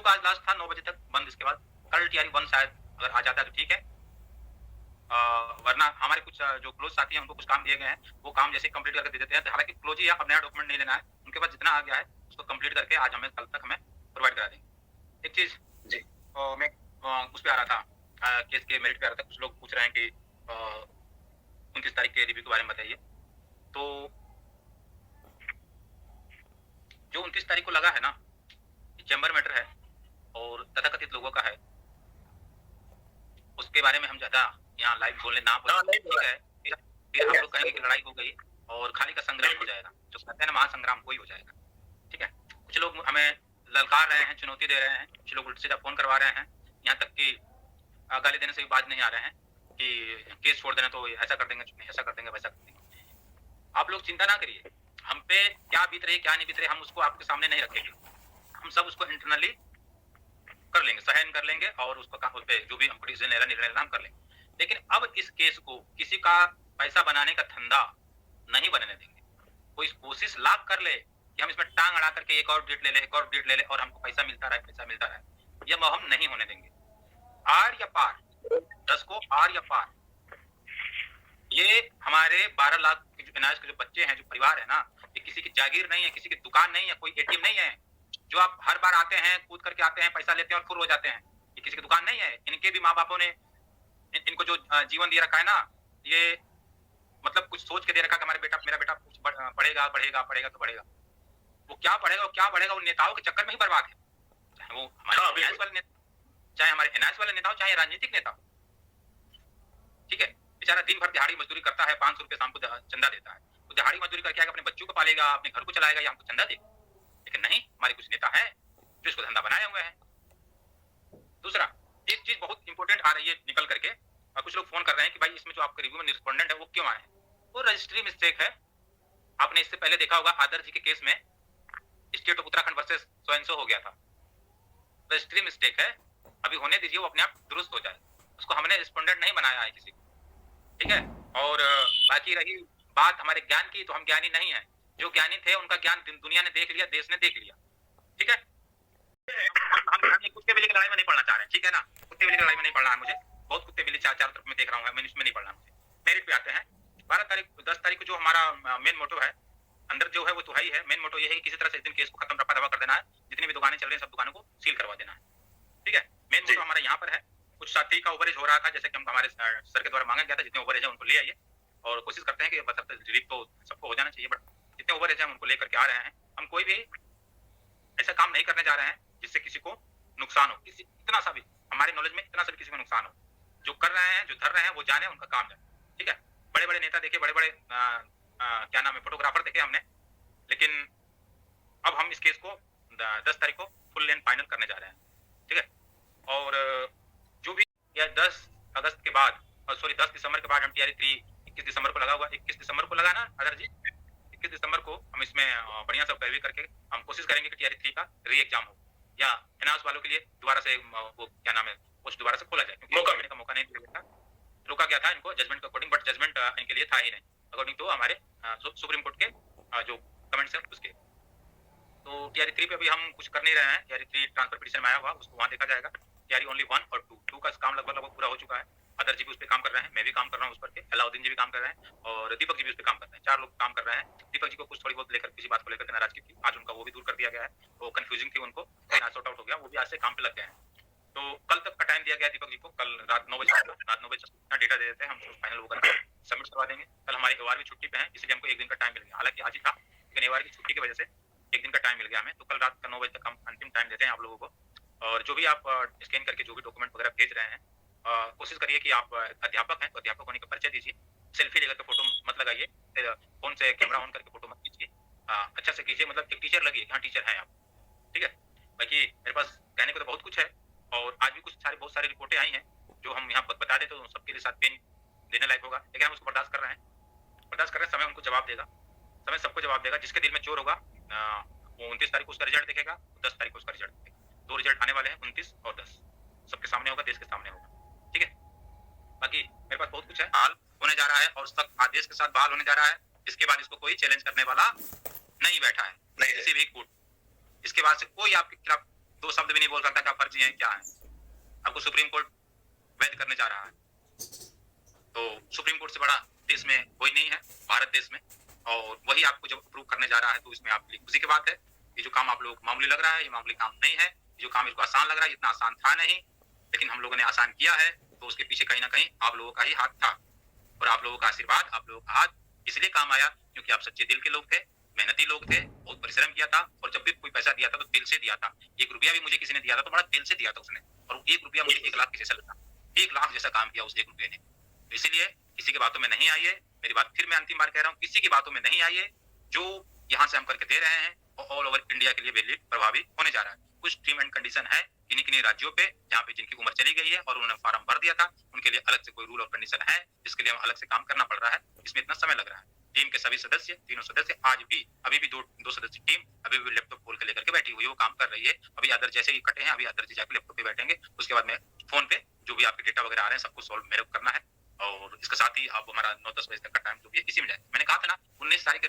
2 का आज लास्ट था, 9 बजे तक बंद। इसके बाद कल टीआरई 1 शायद अगर आ जाता है तो ठीक है, वरना हमारे कुछ जो क्लोज साथी हैं उनको कुछ काम दिए गए हैं, वो काम जैसे कंप्लीट करके दे देते हैं। हालांकि क्लोज ही है, अब नया डॉक्यूमेंट नहीं लेना है, उनके पास जितना आ गया है उसको कंप्लीट करके आज हमें कल तक हमें प्रोवाइड करा देंगे। एक चीज जी मैं उस पे आ रहा था, केस के मेरिट पे आ रहा था। कुछ लोग पूछ रहे हैं कि 29 तारीख के रिव्यू के बारे में बताइए। तो जो 29 तारीख को लगा है ना, चैम्बर मैटर है और तथाकथित लोगों का है, उसके बारे में हम ज्यादा यहाँ लाइव बोलने ना बोले, ठीक है? फिर हम लोग कहेंगे कि लड़ाई हो गई और खाली का संग्राम हो जाएगा, जो कहते हैं ना महासंग्राम वही हो जाएगा, ठीक है? कुछ लोग हमें ललकार रहे हैं, चुनौती दे रहे हैं, कुछ लोग उल्टा सीधा फोन करवा रहे हैं, यहाँ तक कि गाली देने से भी बाज नहीं आ रहे हैं कि केस छोड़ देना तो ऐसा कर देंगे, ऐसा कर देंगे, वैसा कर देंगे। आप लोग चिंता ना करिए, हम पे क्या बीत रही है क्या नहीं बीत रही, हम उसको आपके सामने नहीं रखेंगे। हम सब उसको इंटरनली कर लेंगे, सहन कर लेंगे और उसको उस पे जो भी हमको डिसीजन लेना निर्णय लेना हम कर लेंगे। लेकिन अब इस केस को किसी का पैसा बनाने का धंधा नहीं बनने देंगे। कोई कोशिश लाख कर ले कि हम इसमें टांग अड़ा करके एक और डेट ले ले, एक और डेट ले ले और हमको पैसा मिलता रहे, पैसा मिलता रहे, यह हम नहीं होने देंगे। आर या पार, 10 को आर या पार। ये हमारे 12 लाख के जो अनाज के जो बच्चे हैं, जो परिवार है ना, ये किसी की जागीर नहीं है, किसी की दुकान नहीं है, कोई एटीएम नहीं है जो आप हर बार आते हैं, कूद करके आते हैं, पैसा लेते हैं और फुर हो जाते हैं। ये किसी की दुकान नहीं है। इनके भी माँ बापों ने इनको जो जीवन दे रखा है ना, ये मतलब कुछ सोच के दे रखा कि हमारे बेटा, मेरा बेटा कुछ पढ़ेगा पढ़ेगा पढ़ेगा तो बढ़ेगा। वो क्या पढ़ेगा और क्या बढ़ेगा, वो नेताओं के चक्कर में ही बर्बाद है। चाहे वो हमारे एनआईएस वाले नेता, चाहे हमारे एनआईएस वाले नेता हो, चाहे राजनीतिक नेता, ठीक है? बेचारा दिन भर दिहाड़ी मजदूरी करता है, 500 रुपये शाम को चंदा देता है, तो दिहाड़ी मजदूरी करके आगे अपने बच्चों को पालेगा, अपने घर को चलाएगा या हमको चंदा देगा। लेकिन नहीं, हमारे कुछ नेता हैं जो इसको धंधा बनाए हुए हैं। दूसरा, एक चीज बहुत इंपॉर्टेंट आ रही है निकल करके, और कुछ लोग फोन कर रहे हैं कि भाई इसमें जो आपके रिव्यू में रिस्पोंडेंट है वो क्यों आए? वो रजिस्ट्री मिस्टेक है। आपने इससे पहले देखा होगा आदर्श जी के केस में state of Uttarakhand versus so and so हो गया था। रजिस्ट्री मिस्टेक है, अभी होने दीजिए, वो अपने आप दुरुस्त हो जाए। उसको हमने रिस्पोंडेंट नहीं बनाया है किसी को, ठीक है? और बाकी रही बात हमारे ज्ञान की, तो हम ज्ञानी नहीं है। जो ज्ञानी थे उनका ज्ञान दुनिया ने देख लिया, देश ने देख लिया, ठीक है? हम कुत्ते बिल्ली की लड़ाई में नहीं पढ़ना चाह रहे हैं, ठीक है ना? कुत्ते बिल्ली की लड़ाई में नहीं पढ़ना है मुझे। बहुत कुत्ते बिल्ली चार तरफ में देख रहा हूँ, मैं इसमें नहीं पढ़ना मुझे। मेरिट पे आते हैं। 12 तारीख 10 तारीख को जो हमारा मेन मोटो है, अंदर जो है वो तो है ही है। मेन मोटो ये है कि किसी तरह से इस दिन केस को खत्म रफा दफा कर देना है, जितनी भी दुकानें चल रही हैं सब दुकानों को सील करवा देना है, ठीक है? मेन मोटो हमारा यहाँ पर है। कुछ साथी का ओवरेज हो रहा था, जैसे कि हम हमारे सर के द्वारा मांगा गया था, जितने ओवरेज है उनको ले आइए, और कोशिश करते हैं कि मतलब रिलीफ तो सबको हो जाना चाहिए, बट जितने ओवरेज है उनको लेकर के आ रहे हैं। हम कोई भी ऐसा काम नहीं करने जा रहे हैं जिससे किसी को नुकसान हो, किसी इतना सा भी, हमारे नॉलेज में इतना सा भी किसी को नुकसान हो। जो कर रहे हैं, जो धर रहे हैं, वो जाने, उनका काम जाने, ठीक है? बड़े बड़े नेता देखे, बड़े बड़े क्या नाम है, फोटोग्राफर देखे हमने, लेकिन अब हम इस केस को 10 तारीख को फुल लेंथ फाइनल करने जा रहे हैं, ठीक है? और जो भी या 10 अगस्त के बाद, सॉरी 10 दिसंबर के बाद हम टीआरई 3 21 दिसंबर को लगा हुआ, 21 दिसंबर को लगा ना अदर जी, 21 दिसंबर को हम इसमें बढ़िया सा पैरवी करके हम कोशिश करेंगे कि टीआरई 3 का री एग्जाम हो, या एनआईएस वालों के लिए दोबारा से वो क्या नाम है, पोस्ट दोबारा से खोला जाए, क्योंकि मौका मिलने का मौका नहीं दिया गया था, रोका गया था इनको जजमेंट के अकॉर्डिंग, बट जजमेंट इनके लिए था ही नहीं अकॉर्डिंग टू हमारे सुप्रीम कोर्ट के जो कमेंट्स हैं उसके। तो टीआरई 3 पे अभी हम कुछ कर नहीं रहे हैं। टीआरई 3 ट्रांसफर पिटीशन में आया हुआ, उसको वहां देखा जाएगा। टीआरई ओनली 1 और 2 का काम लगभग पूरा हो चुका है। अदर जी भी उस पर काम कर रहे हैं, मैं भी काम कर रहा हूँ उस पर के, अलाउद्दीन जी भी काम कर रहे हैं और दीपक जी भी उस पर काम कर रहे हैं। 4 लोग काम कर रहे हैं। दीपक जी को कुछ थोड़ी बहुत लेकर किसी बात को लेकर नाराजगी थी, आज उनका वो भी दूर कर दिया गया है। वो कंफ्यूजिंग थी उनको, आज सॉर्ट आउट हो गया, वो भी आज से काम पे लग गए हैं। तो कल तक का टाइम दिया गया दीपक जी को, कल रात 9 बजे इतना डेटा दे देते हैं, हम फाइनल वो करके सबमिट करवा देंगे। कल हमारे एवार भी छुट्टी पे है, इसलिए हमको 1 दिन का टाइम मिल गया। हालांकि आज ही था, लेकिन एवार की छुट्टी की वजह से 1 दिन का टाइम मिल गया हमें। तो कल रात का 9 बजे तक हम अंतिम टाइम देते हैं आप लोगों को। और जो भी आप स्कैन करके जो भी डॉक्यूमेंट वगैरह भेज रहे हैं, कोशिश करिए कि आप अध्यापक हैं तो अध्यापक होने का परिचय दीजिए। सेल्फी लेकर के फोटो मत लगाइए, फोन से कैमरा ऑन करके फोटो मत कीजिए, अच्छा से कीजिए, मतलब एक टीचर लगिए, हाँ टीचर हैं आप, ठीक है? बाकी मेरे पास कहने को तो बहुत कुछ है, और आज भी बहुत सारी रिपोर्टें आई हैं जो हम यहाँ बता दें तो सबके लिए साथ पेन देने लायक होगा, लेकिन हम उसको बर्दाश्त कर रहे हैं। समय उनको जवाब देगा, समय सबको जवाब देगा। जिसके दिल में चोर होगा वो 29 तारीख को उसका रिजल्ट देखेगा, 10 तारीख को उसका रिजल्ट देखेगा। 2 रिजल्ट आने वाले हैं, 29 और 10, सबके सामने होगा, देश के सामने होगा, ठीक है? बाकी मेरे पास बहुत कुछ है, हाल होने जा रहा है और सब आदेश के साथ बहाल होने जा रहा है। इसके बाद इसको कोई चैलेंज करने वाला नहीं बैठा है, नहीं किसी भी कोर्ट। इसके बाद से कोई आपके खिलाफ दो शब्द भी नहीं बोल सकता क्या फर्जी है क्या है। आपको सुप्रीम कोर्ट वैध करने जा रहा है, तो सुप्रीम कोर्ट से बड़ा देश में कोई नहीं है भारत देश में, और वही आपको जब अप्रूव करने जा रहा है तो इसमें आपके लिए खुशी की बात है। ये जो काम आप लोगों को मामूली लग रहा है, ये मामूली काम नहीं है। ये जो काम इसको आसान लग रहा है, इतना आसान था नहीं, लेकिन हम लोगों ने आसान किया है, तो उसके पीछे कहीं ना कहीं आप लोगों का ही हाथ था, और आप लोगों का आशीर्वाद, आप लोगों का हाथ इसलिए काम आया क्योंकि आप सच्चे दिल के लोग थे, मेहनती लोग थे, बहुत परिश्रम किया था, और जब भी कोई पैसा दिया था तो दिल से दिया था। 1 रुपया भी मुझे किसी ने दिया था तो बड़ा दिल से दिया था उसने, और 1 रुपया मुझे 1 लाख जैसा लगा, 1 लाख जैसा काम किया उस 1 रुपये ने। तो इसीलिए किसी की बातों में नहीं आइए, मेरी बात फिर मैं अंतिम बार कह रहा हूँ, किसी की बातों में नहीं आइए। जो यहाँ से हम करके दे रहे हैं वो ऑल ओवर इंडिया के लिए वैलिड प्रभावी होने जा रहा है। कुछ टर्म एंड कंडीशन है किन्हीं किन्हीं राज्यों पे जहाँ पे जिनकी उम्र चली गई है और उन्होंने फॉर्म भर दिया था, उनके लिए अलग से कोई रूल और कंडीशन है जिसके लिए हम अलग से काम करना पड़ रहा है, इसमें इतना समय लग रहा है। टीम के सभी सदस्य, तीनों सदस्य आज भी अभी भी दो सदस्य टीम अभी भी लैपटॉप खोल के लेकर के बैठी हुई है, वो काम कर रही है। अभी अदर जैसे ही कटे हैं, अभी अदर जी जाकर लैपटॉप पे बैठेंगे, उसके बाद में फोन पे जो भी आपके डेटा वगैरह आ रहे हैं सबको सॉल्व मेरे को करना है, और इसके साथ ही अब हमारा 9-10 बजे तक का टाइम जो भी है इसी में जाए। मैंने कहा था ना 19 तारीख